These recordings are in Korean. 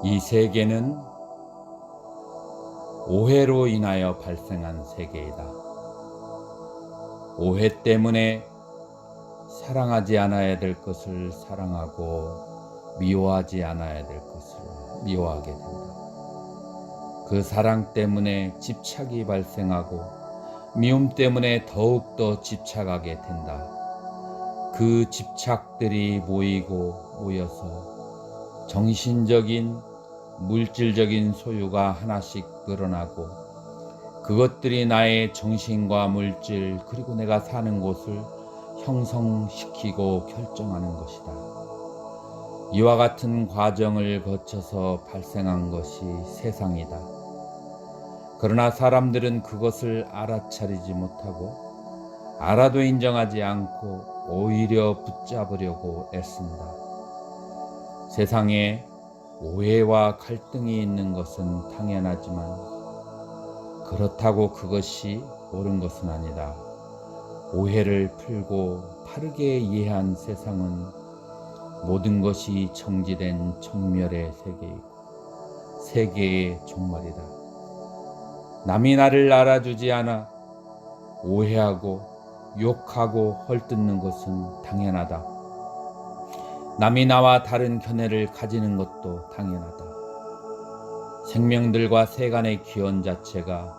이 세계는 오해로 인하여 발생한 세계이다. 오해 때문에 사랑하지 않아야 될 것을 사랑하고 미워하지 않아야 될 것을 미워하게 된다. 그 사랑 때문에 집착이 발생하고 미움 때문에 더욱더 집착하게 된다. 그 집착들이 모여서 정신적인 물질적인 소유가 하나씩 늘어나고 그것들이 나의 정신과 물질 그리고 내가 사는 곳을 형성시키고 결정하는 것이다. 이와 같은 과정을 거쳐서 발생한 것이 세상이다. 그러나 사람들은 그것을 알아차리지 못하고 알아도 인정하지 않고 오히려 붙잡으려고 애쓴다. 세상에 오해와 갈등이 있는 것은 당연하지만 그렇다고 그것이 옳은 것은 아니다. 오해를 풀고 바르게 이해한 세상은 모든 것이 정지된 정멸의 세계이고 세계의 종말이다. 남이 나를 알아주지 않아 오해하고 욕하고 헐뜯는 것은 당연하다. 남이 나와 다른 견해를 가지는 것도 당연하다. 생명들과 세간의 기원 자체가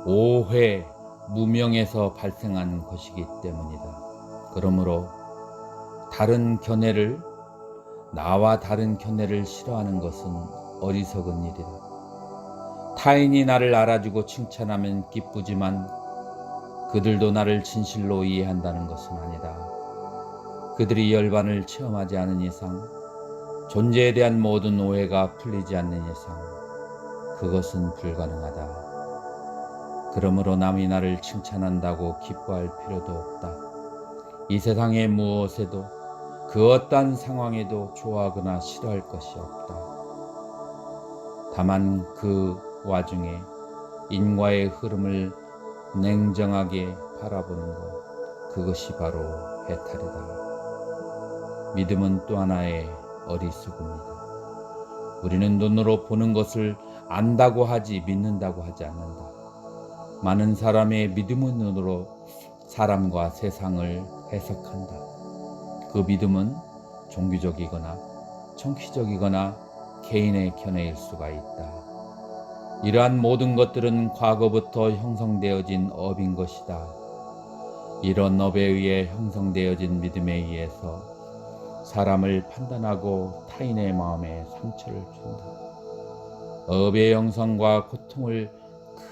오해, 무명에서 발생한 것이기 때문이다. 그러므로 나와 다른 견해를 싫어하는 것은 어리석은 일이다. 타인이 나를 알아주고 칭찬하면 기쁘지만 그들도 나를 진실로 이해한다는 것은 아니다. 그들이 열반을 체험하지 않은 이상, 존재에 대한 모든 오해가 풀리지 않는 이상 그것은 불가능하다. 그러므로 남이 나를 칭찬한다고 기뻐할 필요도 없다. 이 세상의 무엇에도 그 어떠한 상황에도 좋아하거나 싫어할 것이 없다. 다만 그 와중에 인과의 흐름을 냉정하게 바라보는 것, 그것이 바로 해탈이다. 믿음은 또 하나의 어리석음이다. 우리는 눈으로 보는 것을 안다고 하지 믿는다고 하지 않는다. 많은 사람의 믿음의 눈으로 사람과 세상을 해석한다. 그 믿음은 종교적이거나 정치적이거나 개인의 견해일 수가 있다. 이러한 모든 것들은 과거부터 형성되어진 업인 것이다. 이런 업에 의해 형성되어진 믿음에 의해서 사람을 판단하고 타인의 마음에 상처를 준다. 업의 형성과 고통을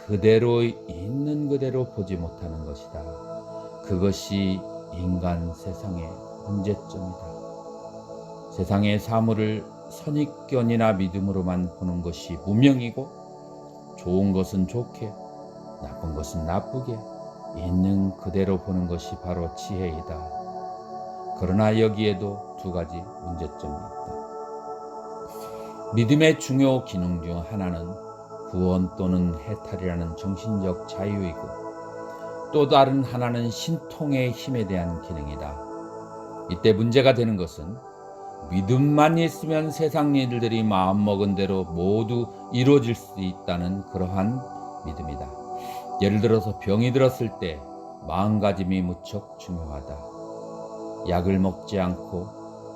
그대로 있는 그대로 보지 못하는 것이다. 그것이 인간 세상의 문제점이다. 세상의 사물을 선입견이나 믿음으로만 보는 것이 무명이고 좋은 것은 좋게, 나쁜 것은 나쁘게 있는 그대로 보는 것이 바로 지혜이다. 그러나 여기에도 두 가지 문제점이 있다. 믿음의 중요 기능 중 하나는 구원 또는 해탈이라는 정신적 자유이고 또 다른 하나는 신통의 힘에 대한 기능이다. 이때 문제가 되는 것은 믿음만 있으면 세상 일들이 마음먹은 대로 모두 이루어질 수 있다는 그러한 믿음이다. 예를 들어서 병이 들었을 때 마음가짐이 무척 중요하다. 약을 먹지 않고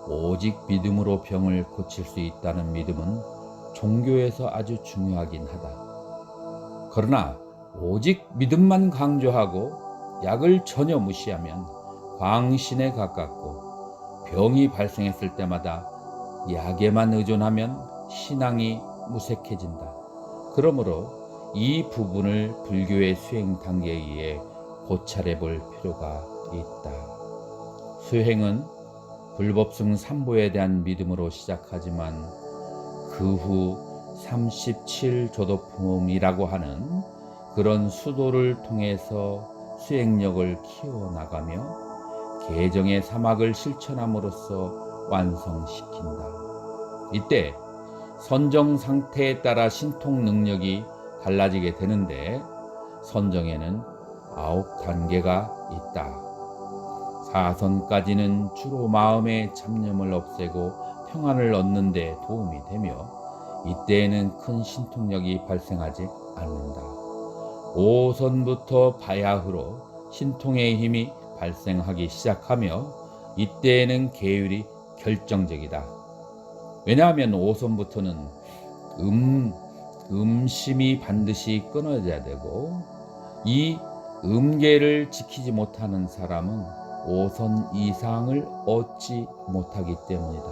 오직 믿음으로 병을 고칠 수 있다는 믿음은 종교에서 아주 중요하긴 하다. 그러나 오직 믿음만 강조하고 약을 전혀 무시하면 광신에 가깝고 병이 발생했을 때마다 약에만 의존하면 신앙이 무색해진다. 그러므로 이 부분을 불교의 수행 단계에 의해 고찰해 볼 필요가 있다. 수행은 불법승 삼보에 대한 믿음으로 시작하지만 그 후 37조도품이라고 하는 그런 수도를 통해서 수행력을 키워나가며 개정의 사막을 실천함으로써 완성시킨다. 이때 선정 상태에 따라 신통 능력이 달라지게 되는데 선정에는 9단계가 있다. 4선까지는 주로 마음의 잡념을 없애고 평안을 얻는 데 도움이 되며 이때에는 큰 신통력이 발생하지 않는다. 5선부터 바야흐로 신통의 힘이 발생하기 시작하며 이때에는 계율이 결정적이다. 왜냐하면 5선부터는 음심이 반드시 끊어져야 되고 이 음계를 지키지 못하는 사람은 5선 이상을 얻지 못하기 때문이다.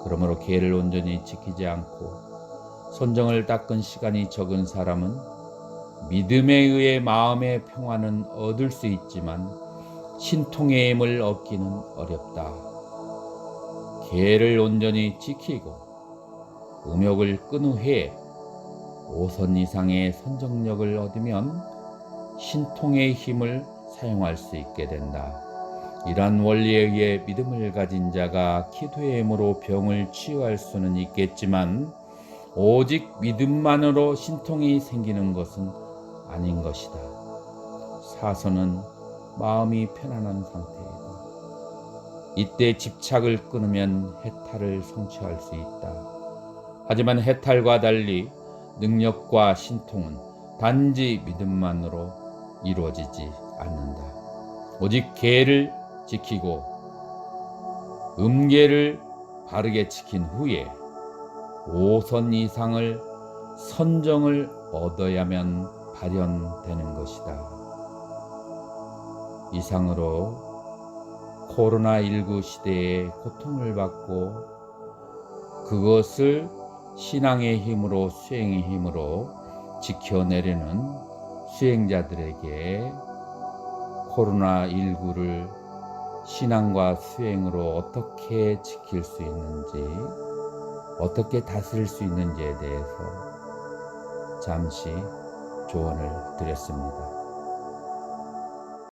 그러므로 계를 온전히 지키지 않고 선정을 닦은 시간이 적은 사람은 믿음에 의해 마음의 평화는 얻을 수 있지만 신통의 힘을 얻기는 어렵다. 계를 온전히 지키고 음욕을 끈 후에 5선 이상의 선정력을 얻으면 신통의 힘을 사용할 수 있게 된다. 이러한 원리에 의해 믿음을 가진 자가 기도의 힘으로 병을 치유할 수는 있겠지만 오직 믿음만으로 신통이 생기는 것은 아닌 것이다. 사선은 마음이 편안한 상태이다. 이때 집착을 끊으면 해탈을 성취할 수 있다. 하지만 해탈과 달리 능력과 신통은 단지 믿음만으로 이루어지지 않는다. 오직 계를 지키고 음계를 바르게 지킨 후에 5선 이상을 선정을 얻어야만 발현되는 것이다. 이상으로 코로나19 시대에 고통을 받고 그것을 신앙의 힘으로 수행의 힘으로 지켜내려는 수행자들에게 코로나19를 신앙과 수행으로 어떻게 지킬 수 있는지, 어떻게 다스릴 수 있는지에 대해서 잠시 조언을 드렸습니다.